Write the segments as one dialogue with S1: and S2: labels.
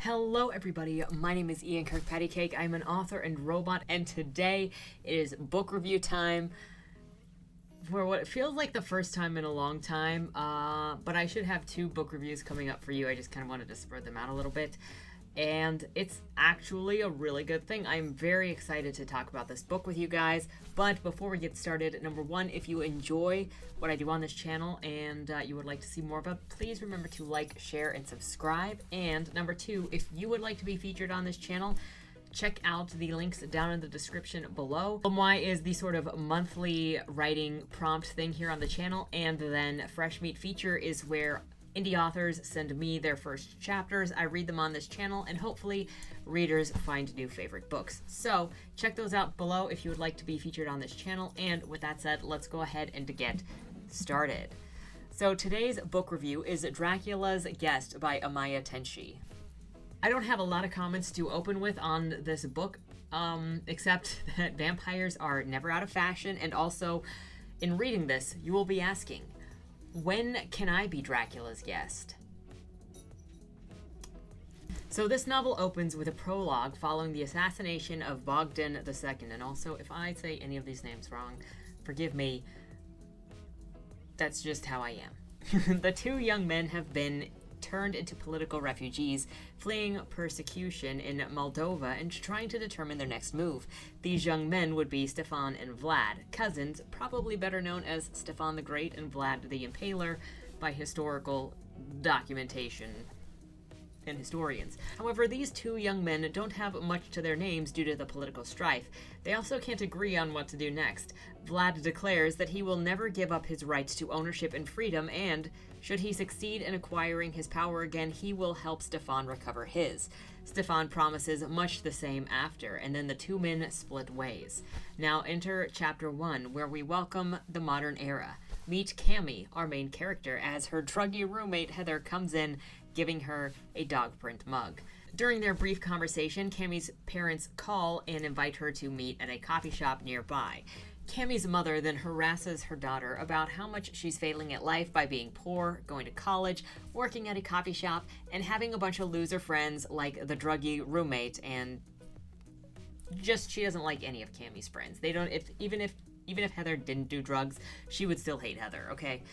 S1: Hello everybody, my name is Ian Kirkpattykake. I'm an author and robot, and today it is book review time for what feels like the first time in a long time, but I should have two book reviews coming up for you. I just kind of wanted to spread them out a little bit, and it's actually a really good thing. I'm very excited to talk about this book with you guys, but before we get started, number one, if you enjoy what I do on this channel and you would like to see more of it, please remember to like, share, and subscribe. And number two, if you would like to be featured on this channel, check out the links down in the description below. Amaya is the sort of monthly writing prompt thing here on the channel, and then Fresh Meat Feature is where indie authors send me their first chapters. I read them on this channel, and hopefully readers find new favorite books. So check those out below if you would like to be featured on this channel. And with that said, let's go ahead and get started. So today's book review is Dracula's Guest by Amaya Tenshi. I don't have a lot of comments to open with on this book, except that vampires are never out of fashion, and also in reading this, you will be asking, when can I be Dracula's guest? So this novel opens with a prologue following the assassination of Bogdan II, and also, if I say any of these names wrong, forgive me, that's just how I am. The two young men have been turned into political refugees, fleeing persecution in Moldova and trying to determine their next move. These young men would be Stefan and Vlad, cousins, probably better known as Stefan the Great and Vlad the Impaler by historical documentation and historians. However, these two young men don't have much to their names due to the political strife. They also can't agree on what to do next. Vlad declares that he will never give up his rights to ownership and freedom, and should he succeed in acquiring his power again, he will help Stefan recover his. Stefan promises much the same after, and then the two men split ways. Now enter Chapter 1, where we welcome the modern era. Meet Cammy, our main character, as her druggy roommate Heather comes in, giving her a dog print mug. During their brief conversation, Cammy's parents call and invite her to meet at a coffee shop nearby. Cammy's mother then harasses her daughter about how much she's failing at life by being poor, going to college, working at a coffee shop, and having a bunch of loser friends like the druggy roommate, and just she doesn't like any of Cammy's friends. They don't, even if Heather didn't do drugs, she would still hate Heather, okay?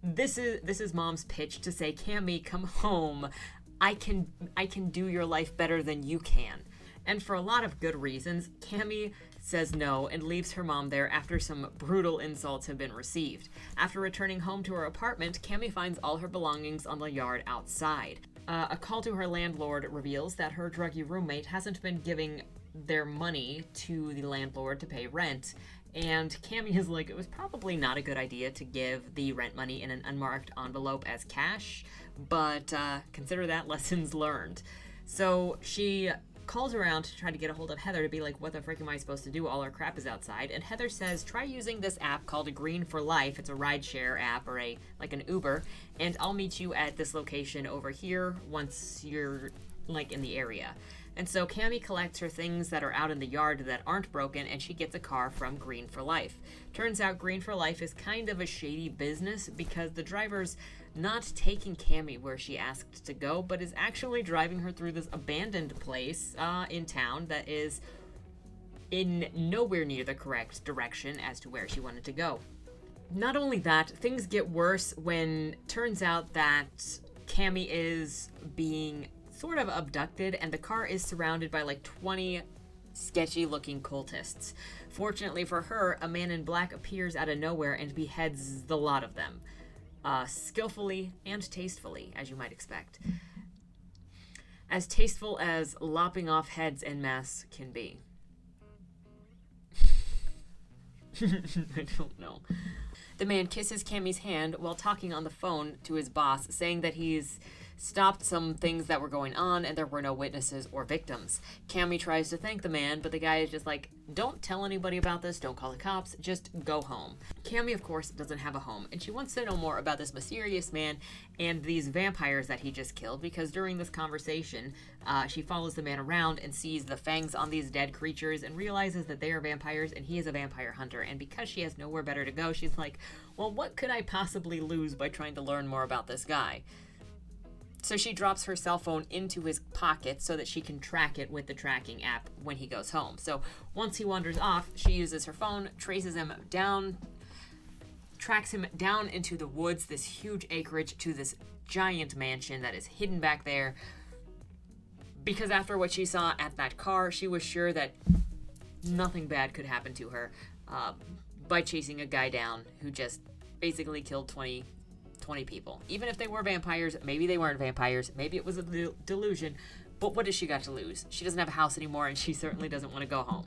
S1: This is Mom's pitch to say, Cammy, come home. I can do your life better than you can. And for a lot of good reasons, Cammy says no and leaves her mom there after some brutal insults have been received. After returning home to her apartment, Cammy finds all her belongings on the yard outside. A call to her landlord reveals that her druggy roommate hasn't been giving their money to the landlord to pay rent, and Cammy is like, it was probably not a good idea to give the rent money in an unmarked envelope as cash, but consider that lessons learned. So she calls around to try to get a hold of Heather to be like, what the frick am I supposed to do? All our crap is outside. And Heather says, try using this app called Green for Life. It's a rideshare app, or like an Uber, and I'll meet you at this location over here once you're like in the area. And so Cammy collects her things that are out in the yard that aren't broken, and she gets a car from Green for Life. Turns out Green for Life is kind of a shady business because the driver's not taking Cammy where she asked to go, but is actually driving her through this abandoned place in town that is in nowhere near the correct direction as to where she wanted to go. Not only that, things get worse when turns out that Cammy is being sort of abducted, and the car is surrounded by like 20 sketchy looking cultists. Fortunately for her, a man in black appears out of nowhere and beheads the lot of them. Skillfully and tastefully, as you might expect. As tasteful as lopping off heads en masse can be. I don't know. The man kisses Cammy's hand while talking on the phone to his boss, saying that he's stopped some things that were going on and there were no witnesses or victims. Cammy tries to thank the man, but the guy is just like, don't tell anybody about this, don't call the cops, just go home. Cammy, of course, doesn't have a home, and she wants to know more about this mysterious man and these vampires that he just killed, because during this conversation, she follows the man around and sees the fangs on these dead creatures and realizes that they are vampires and he is a vampire hunter. And because she has nowhere better to go, she's like, well, what could I possibly lose by trying to learn more about this guy? So she drops her cell phone into his pocket so that she can track it with the tracking app when he goes home. So once he wanders off, she uses her phone, tracks him down into the woods, this huge acreage, to this giant mansion that is hidden back there. Because after what she saw at that car, she was sure that nothing bad could happen to her by chasing a guy down who just basically killed 20 people. Even if they were vampires, maybe they weren't vampires, maybe it was a delusion, but what has she got to lose? She doesn't have a house anymore, and she certainly doesn't want to go home.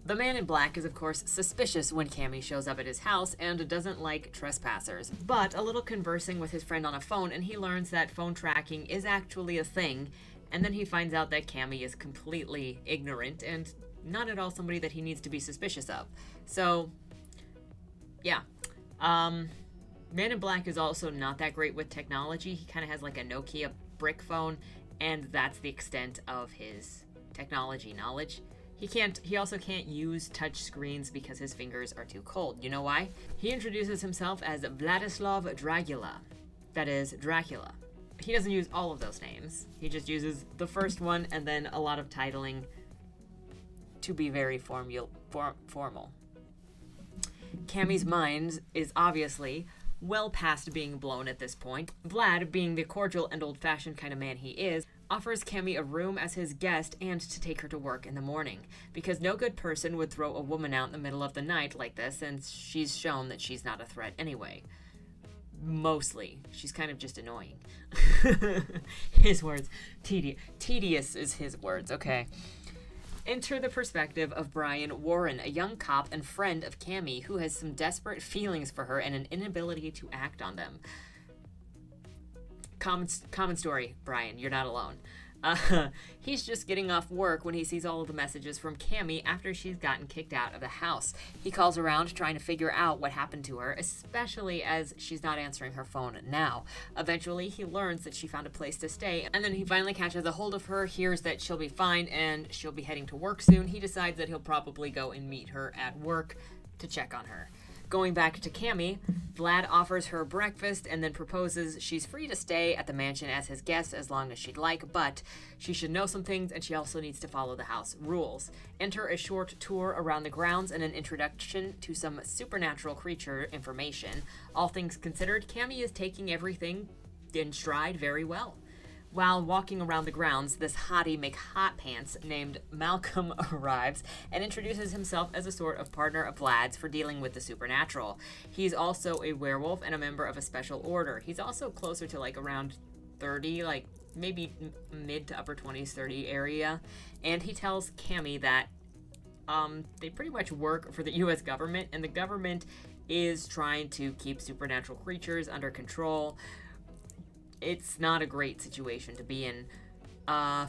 S1: The man in black is, of course, suspicious when Cammy shows up at his house and doesn't like trespassers. But a little conversing with his friend on a phone, and he learns that phone tracking is actually a thing, and then he finds out that Cammy is completely ignorant and not at all somebody that he needs to be suspicious of. So, yeah. Man in Black is also not that great with technology. He kind of has like a Nokia brick phone, and that's the extent of his technology knowledge. He also can't use touch screens because his fingers are too cold. You know why? He introduces himself as Vladislav Dracula. That is, Dracula. He doesn't use all of those names. He just uses the first one and then a lot of titling to be very formal. Cammy's mind is obviously well past being blown at this point. Vlad, being the cordial and old-fashioned kind of man he is, offers Cammy a room as his guest and to take her to work in the morning, because no good person would throw a woman out in the middle of the night like this, and she's shown that she's not a threat anyway. Mostly. She's kind of just annoying. His words. Tedious is his words, okay. Enter the perspective of Brian Warren, a young cop and friend of Cammy who has some desperate feelings for her and an inability to act on them. Common story, Brian. You're not alone. He's just getting off work when he sees all of the messages from Cammy after she's gotten kicked out of the house. He calls around trying to figure out what happened to her, especially as she's not answering her phone now. Eventually, he learns that she found a place to stay, and then he finally catches a hold of her, hears that she'll be fine, and she'll be heading to work soon. He decides that he'll probably go and meet her at work to check on her. Going back to Cammy, Vlad offers her breakfast and then proposes she's free to stay at the mansion as his guest as long as she'd like, but she should know some things and she also needs to follow the house rules. Enter a short tour around the grounds and an introduction to some supernatural creature information. All things considered, Cammy is taking everything in stride very well. While walking around the grounds, this hottie McHotpants named Malcolm arrives and introduces himself as a sort of partner of Vlad's for dealing with the supernatural. He's also a werewolf and a member of a special order. He's also closer to like around 30, like maybe mid to upper 20s, 30 area. And he tells Cammy that they pretty much work for the U.S. government, and the government is trying to keep supernatural creatures under control. It's not a great situation to be in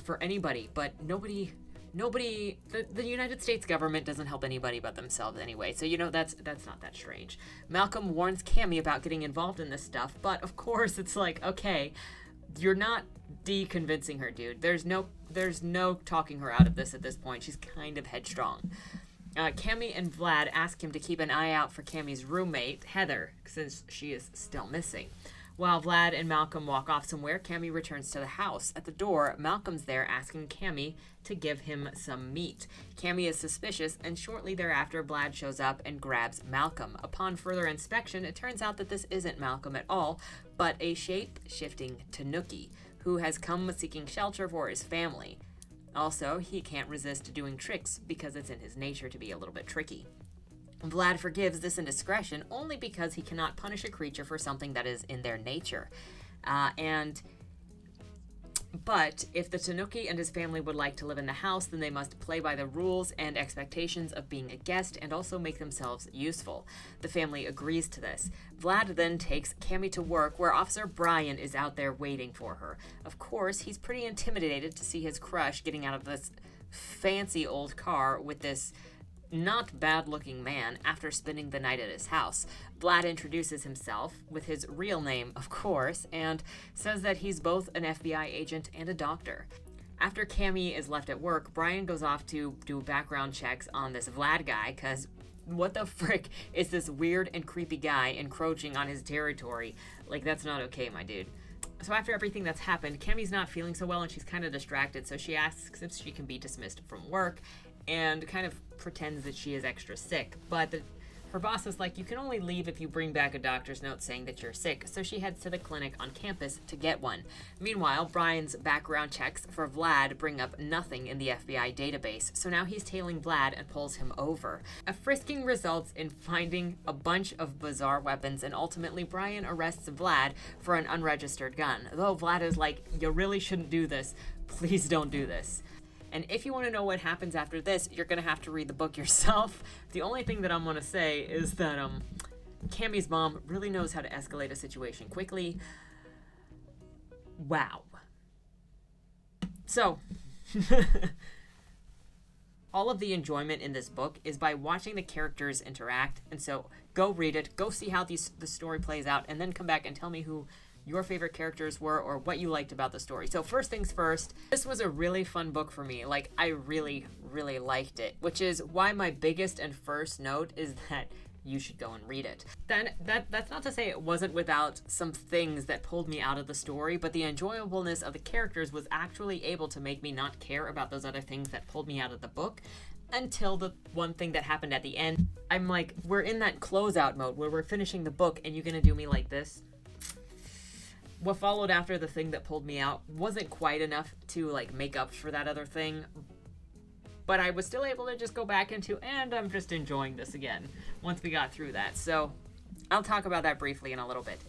S1: for anybody, but the United States government doesn't help anybody but themselves anyway, so that's not that strange. Malcolm warns Cammy about getting involved in this stuff, but of course it's like, okay, you're not de-convincing her, dude. There's no talking her out of this at this point. She's kind of headstrong. Cammy and Vlad ask him to keep an eye out for Cammy's roommate, Heather, since she is still missing. While Vlad and Malcolm walk off somewhere, Cammy returns to the house. At the door, Malcolm's there asking Cammy to give him some meat. Cammy is suspicious, and shortly thereafter, Vlad shows up and grabs Malcolm. Upon further inspection, it turns out that this isn't Malcolm at all, but a shape-shifting Tanuki, who has come seeking shelter for his family. Also, he can't resist doing tricks because it's in his nature to be a little bit tricky. Vlad forgives this indiscretion only because he cannot punish a creature for something that is in their nature. But if the Tanuki and his family would like to live in the house, then they must play by the rules and expectations of being a guest and also make themselves useful. The family agrees to this. Vlad then takes Cammy to work, where Officer Brian is out there waiting for her. Of course, he's pretty intimidated to see his crush getting out of this fancy old car with this not bad-looking man after spending the night at his house. Vlad introduces himself, with his real name, of course, and says that he's both an FBI agent and a doctor. After Cammy is left at work, Brian goes off to do background checks on this Vlad guy, because what the frick is this weird and creepy guy encroaching on his territory? Like, that's not okay, my dude. So after everything that's happened, Cammie's not feeling so well and she's kind of distracted, so she asks if she can be dismissed from work and kind of pretends that she is extra sick. But her boss is like, you can only leave if you bring back a doctor's note saying that you're sick, so she heads to the clinic on campus to get one. Meanwhile, Brian's background checks for Vlad bring up nothing in the FBI database, so now he's tailing Vlad and pulls him over. A frisking results in finding a bunch of bizarre weapons, and ultimately Brian arrests Vlad for an unregistered gun. Though Vlad is like, you really shouldn't do this. Please don't do this. And if you want to know what happens after this, you're going to have to read the book yourself. The only thing that I'm going to say is that Cammie's mom really knows how to escalate a situation quickly. Wow. So, all of the enjoyment in this book is by watching the characters interact. And so go read it, go see how the story plays out, and then come back and tell me who your favorite characters were or what you liked about the story. So first things first, this was a really fun book for me. Like, I really, really liked it, which is why my biggest and first note is that you should go and read it. Then that's not to say it wasn't without some things that pulled me out of the story, but the enjoyableness of the characters was actually able to make me not care about those other things that pulled me out of the book until the one thing that happened at the end. I'm like, we're in that closeout mode where we're finishing the book and you're gonna do me like this? What followed after the thing that pulled me out wasn't quite enough to like make up for that other thing, but I was still able to just go back into, and I'm just enjoying this again once we got through that. So I'll talk about that briefly in a little bit.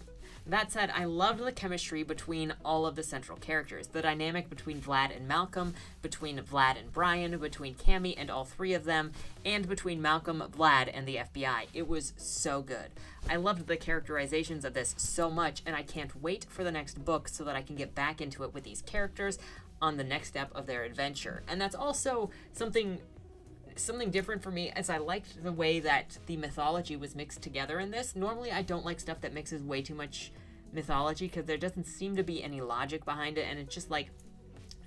S1: That said, I loved the chemistry between all of the central characters, the dynamic between Vlad and Malcolm, between Vlad and Brian, between Cammie and all three of them, and between Malcolm, Vlad, and the FBI. It was so good. I loved the characterizations of this so much, and I can't wait for the next book so that I can get back into it with these characters on the next step of their adventure. And that's also something different for me, as I liked the way that the mythology was mixed together in this. Normally I don't like stuff that mixes way too much mythology because there doesn't seem to be any logic behind it, and it's just like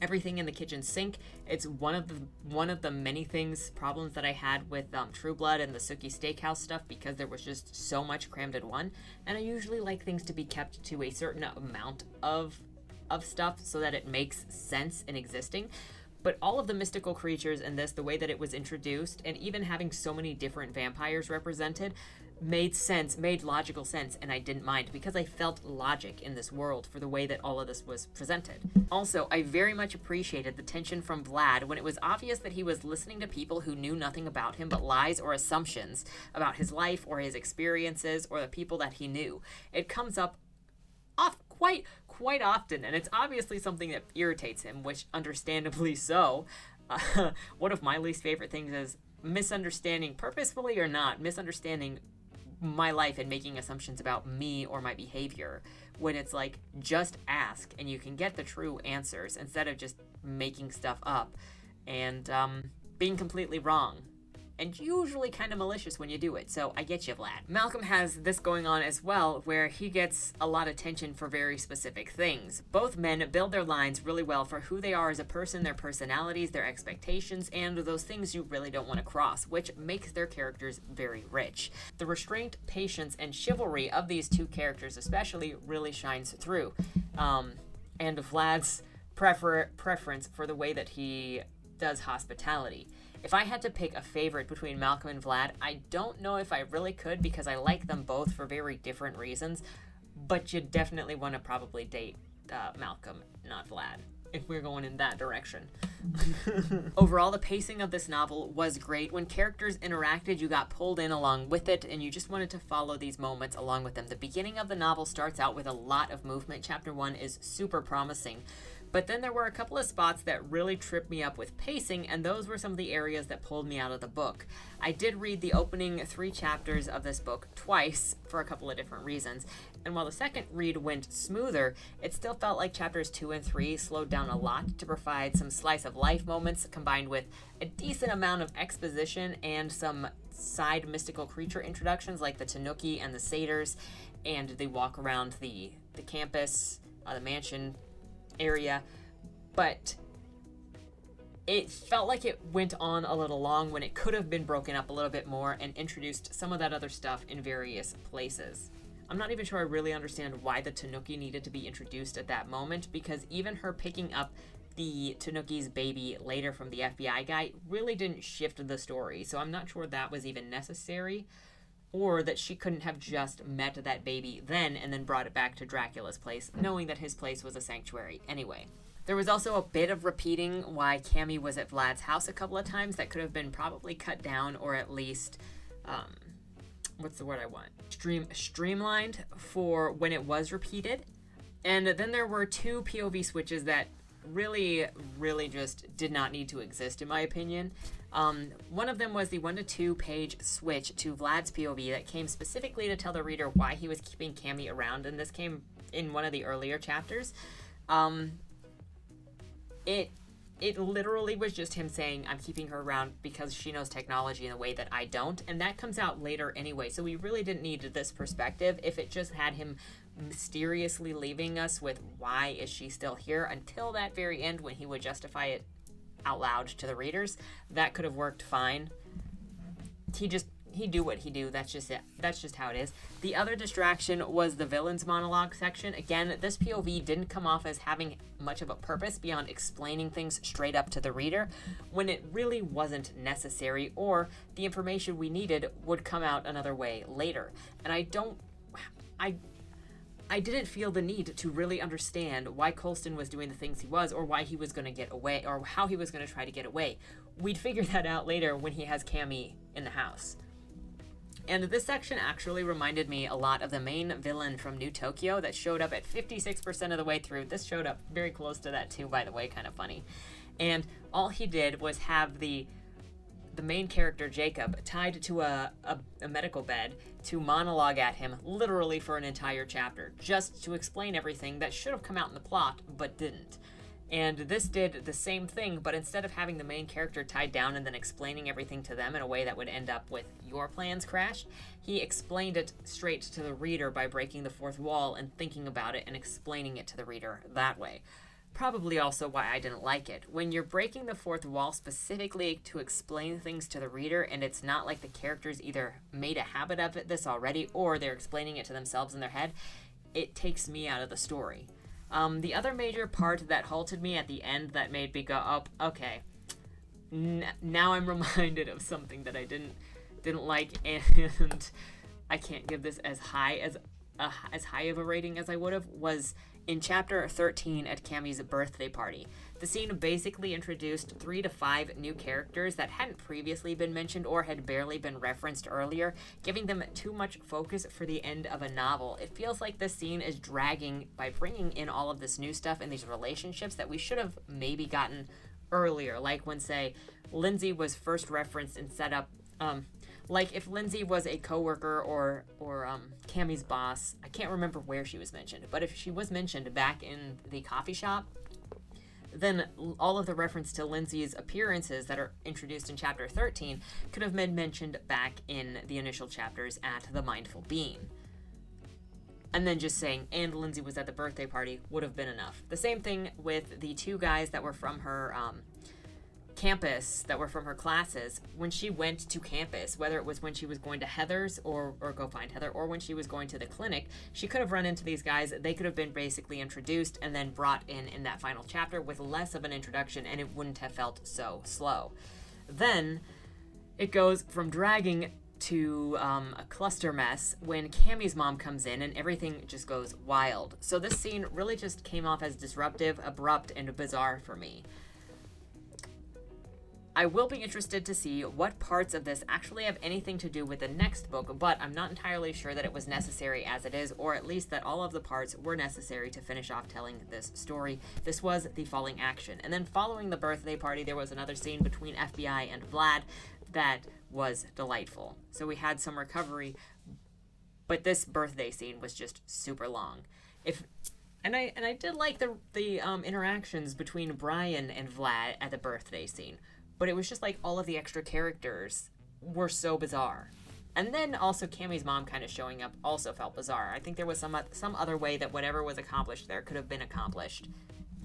S1: everything in the kitchen sink. It's one of the many problems that I had with True Blood and the Sookie Steakhouse stuff, because there was just so much crammed in one, and I usually like things to be kept to a certain amount of stuff so that it makes sense in existing. But all of the mystical creatures in this, the way that it was introduced, and even having so many different vampires represented, made logical sense, and I didn't mind, because I felt logic in this world for the way that all of this was presented. Also, I very much appreciated the tension from Vlad when it was obvious that he was listening to people who knew nothing about him but lies or assumptions about his life or his experiences or the people that he knew. It comes up quite often, and it's obviously something that irritates him, which understandably so. One of my least favorite things is misunderstanding, purposefully or not, misunderstanding my life and making assumptions about me or my behavior, when it's like, just ask and you can get the true answers instead of just making stuff up and being completely wrong. And usually kind of malicious when you do it, so I get you, Vlad. Malcolm has this going on as well, where he gets a lot of attention for very specific things. Both men build their lines really well for who they are as a person, their personalities, their expectations, and those things you really don't want to cross, which makes their characters very rich. The restraint, patience, and chivalry of these two characters especially really shines through. And Vlad's preference for the way that he does hospitality. If I had to pick a favorite between Malcolm and Vlad, I don't know if I really could, because I like them both for very different reasons, but you definitely want to probably date Malcolm, not Vlad, if we're going in that direction. Overall, the pacing of this novel was great. When characters interacted, you got pulled in along with it, and you just wanted to follow these moments along with them. The beginning of the novel starts out with a lot of movement. Chapter 1 is super promising. But then there were a couple of spots that really tripped me up with pacing, and those were some of the areas that pulled me out of the book. I did read the opening 3 chapters of this book twice for a couple of different reasons, and while the second read went smoother, it still felt like chapters 2 and 3 slowed down a lot to provide some slice of life moments combined with a decent amount of exposition and some side mystical creature introductions like the Tanuki and the Satyrs, and they walk around the campus, the mansion area, but it felt like it went on a little long when it could have been broken up a little bit more and introduced some of that other stuff in various places. I'm not even sure I really understand why the Tanuki needed to be introduced at that moment, because even her picking up the Tanuki's baby later from the FBI guy really didn't shift the story, so I'm not sure that was even necessary, or that she couldn't have just met that baby then and then brought it back to Dracula's place, knowing that his place was a sanctuary anyway. There was also a bit of repeating why Cammy was at Vlad's house a couple of times that could have been probably cut down, or at least, what's the word I want? Streamlined for when it was repeated. And then there were 2 POV switches that really just did not need to exist, in my opinion. One of them was the 1 to 2 page switch to Vlad's POV that came specifically to tell the reader why he was keeping Cammy around, and this came in one of the earlier chapters. It literally was just him saying, I'm keeping her around because she knows technology in a way that I don't, and that comes out later anyway, so we really didn't need this perspective. If it just had him mysteriously leaving us with why is she still here until that very end when he would justify it out loud to the readers, that could have worked fine. He do what he do. That's just it. That's just how it is. The other distraction was the villain's monologue section. Again, this POV didn't come off as having much of a purpose beyond explaining things straight up to the reader when it really wasn't necessary, or the information we needed would come out another way later. And I didn't feel the need to really understand why Colston was doing the things he was, or why he was going to get away, or how he was going to try to get away. We'd figure that out later when he has Cammy in the house. And this section actually reminded me a lot of the main villain from New Tokyo that showed up at 56% of the way through. This showed up very close to that too, by the way, kind of funny. And all he did was have the main character, Jacob, tied to a medical bed to monologue at him literally for an entire chapter, just to explain everything that should have come out in the plot, but didn't. And this did the same thing, but instead of having the main character tied down and then explaining everything to them in a way that would end up with your plans crashed, he explained it straight to the reader by breaking the fourth wall and thinking about it and explaining it to the reader that way. Probably also why I didn't like it. When you're breaking the fourth wall specifically to explain things to the reader, and it's not like the characters either made a habit of this already or they're explaining it to themselves in their head, it takes me out of the story. The other major part that halted me at the end that made me go, oh, okay, now I'm reminded of something that I didn't like, and I can't give this as high of a rating as I would have, was in chapter 13 at Cammy's birthday party. The scene basically introduced 3 to 5 new characters that hadn't previously been mentioned or had barely been referenced earlier, giving them too much focus for the end of a novel. It feels like this scene is dragging by bringing in all of this new stuff and these relationships that we should have maybe gotten earlier, like when, say, Lindsay was first referenced and set up, like if Lindsay was a coworker or Cammy's boss. I can't remember where she was mentioned, but if she was mentioned back in the coffee shop, then all of the reference to Lindsay's appearances that are introduced in chapter 13 could have been mentioned back in the initial chapters at the Mindful Being. And then just saying, and Lindsay was at the birthday party would have been enough. The same thing with the 2 guys that were from her campus, that were from her classes. When she went to campus, whether it was when she was going to Heather's or go find Heather, or when she was going to the clinic, she could have run into these guys. They could have been basically introduced and then brought in that final chapter with less of an introduction, and it wouldn't have felt so slow. Then it goes from dragging to a cluster mess when Cammy's mom comes in and everything just goes wild. So this scene really just came off as disruptive, abrupt, and bizarre for me. I will be interested to see what parts of this actually have anything to do with the next book, but I'm not entirely sure that it was necessary as it is, or at least that all of the parts were necessary to finish off telling this story. This was the falling action. And then following the birthday party, there was another scene between FBI and Vlad that was delightful. So we had some recovery, but this birthday scene was just super long. And I did like the interactions between Brian and Vlad at the birthday scene. But it was just like all of the extra characters were so bizarre. And then also Cammy's mom kind of showing up also felt bizarre. I think there was some other way that whatever was accomplished there could have been accomplished,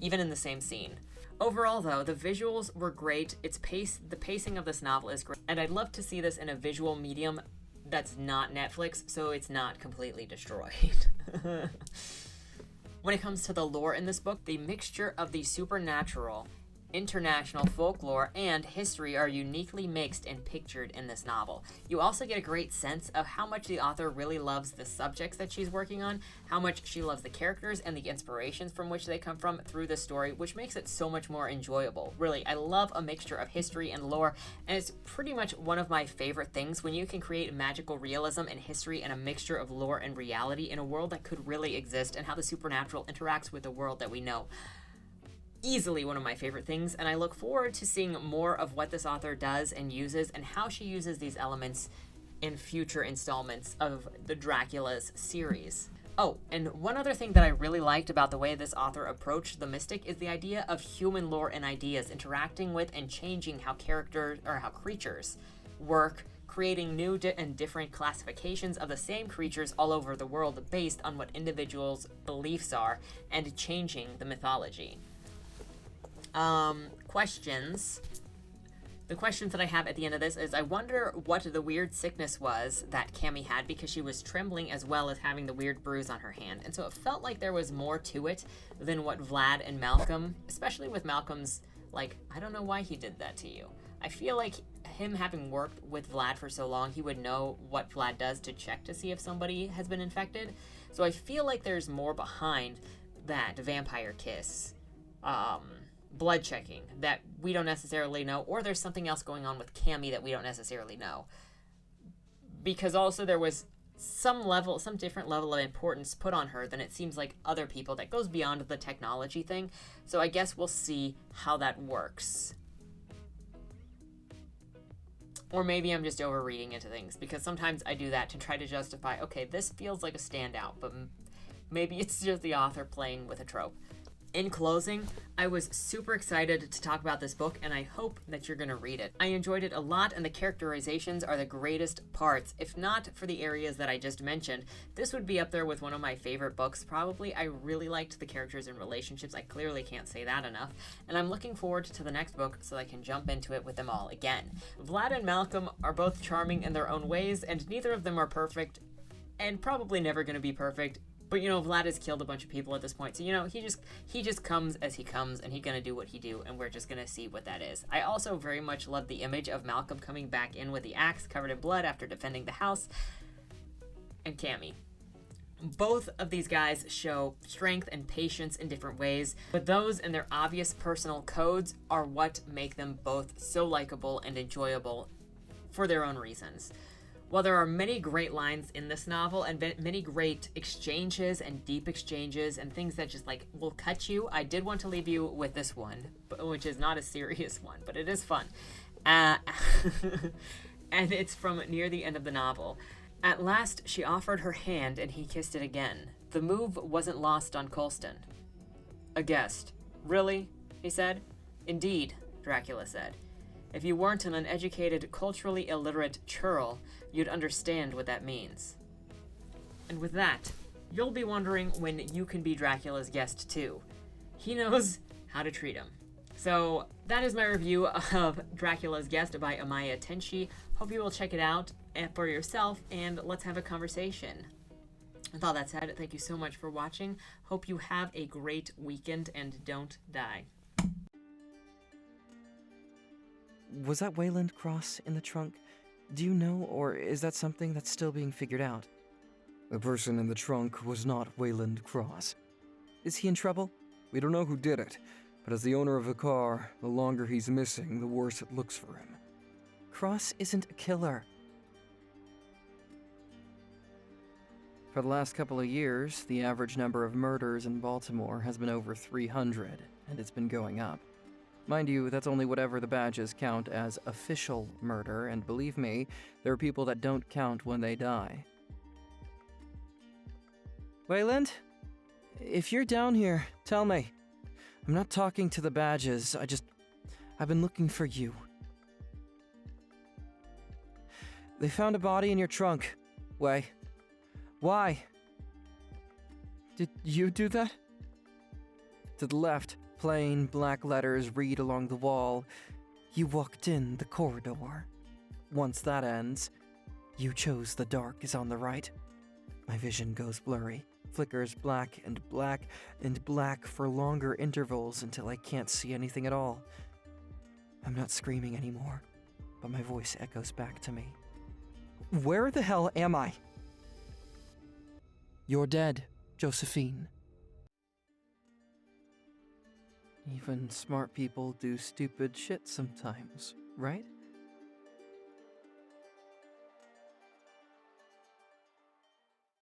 S1: even in the same scene. Overall, though, the visuals were great. The pacing of this novel is great. And I'd love to see this in a visual medium that's not Netflix, so it's not completely destroyed. When it comes to the lore in this book, the mixture of the supernatural, international folklore, and history are uniquely mixed and pictured in this novel. You also get a great sense of how much the author really loves the subjects that she's working on, how much she loves the characters and the inspirations from which they come from through the story, which makes it so much more enjoyable. Really, I love a mixture of history and lore, and it's pretty much one of my favorite things when you can create magical realism and history and a mixture of lore and reality in a world that could really exist, and how the supernatural interacts with the world that we know. Easily one of my favorite things, and I look forward to seeing more of what this author does and uses, and how she uses these elements in future installments of the Dracula's series. Oh, and one other thing that I really liked about the way this author approached the mystic is the idea of human lore and ideas interacting with and changing how characters or how creatures work, creating new and different classifications of the same creatures all over the world based on what individuals' beliefs are, and changing the mythology. Questions. The questions that I have at the end of this is, I wonder what the weird sickness was that Cammy had, because she was trembling as well as having the weird bruise on her hand. And so it felt like there was more to it than what Vlad and Malcolm, especially with Malcolm's, like, I don't know why he did that to you. I feel like him having worked with Vlad for so long, he would know what Vlad does to check to see if somebody has been infected. So I feel like there's more behind that vampire kiss, blood checking that we don't necessarily know, or there's something else going on with Cammy that we don't necessarily know. Because also there was some different level of importance put on her than it seems like other people that goes beyond the technology thing. So I guess we'll see how that works. Or maybe I'm just overreading into things, because sometimes I do that to try to justify, okay, this feels like a standout, but maybe it's just the author playing with a trope. In closing, I was super excited to talk about this book, and I hope that you're going to read it. I enjoyed it a lot, and the characterizations are the greatest parts. If not for the areas that I just mentioned, this would be up there with one of my favorite books, probably. I really liked the characters and relationships. I clearly can't say that enough. And I'm looking forward to the next book so I can jump into it with them all again. Vlad and Malcolm are both charming in their own ways, and neither of them are perfect, and probably never going to be perfect. But, Vlad has killed a bunch of people at this point. So, he just comes as he comes, and he's going to do what he do, and we're just going to see what that is. I also very much love the image of Malcolm coming back in with the axe covered in blood after defending the house. And Cammy. Both of these guys show strength and patience in different ways, but those and their obvious personal codes are what make them both so likable and enjoyable for their own reasons. While there are many great lines in this novel and many great exchanges and deep exchanges and things that just will cut you, I did want to leave you with this one, which is not a serious one, but it is fun. And it's from near the end of the novel. At last, she offered her hand and he kissed it again. The move wasn't lost on Colston. A guest. Really? He said. Indeed, Dracula said. If you weren't an uneducated, culturally illiterate churl, you'd understand what that means. And with that, you'll be wondering when you can be Dracula's guest too. He knows how to treat him. So that is my review of Dracula's Guest by Amaya Tenshi. Hope you will check it out for yourself, and let's have a conversation. With all that said, thank you so much for watching. Hope you have a great weekend and don't die.
S2: Was that Wayland Cross in the trunk? Do you know, or is that something that's still being figured out?
S3: The person in the trunk was not Wayland Cross.
S2: Is he in trouble?
S3: We don't know who did it, but as the owner of the car, the longer he's missing, the worse it looks for him.
S2: Cross isn't a killer. For the last couple of years, the average number of murders in Baltimore has been over 300, and it's been going up. Mind you, that's only whatever the badges count as official murder, and believe me, there are people that don't count when they die. Wayland? If you're down here, tell me. I'm not talking to the badges, I've been looking for you. They found a body in your trunk. Why? Did you do that? To the left. Plain black letters read along the wall. You walked in the corridor. Once that ends, You chose the dark is on the right. My vision goes blurry, flickers black and black and black for longer intervals until I can't see anything at all. I'm not screaming anymore, but my voice echoes back to me. Where the hell am I? You're dead, Josephine. Even smart people do stupid shit sometimes, right?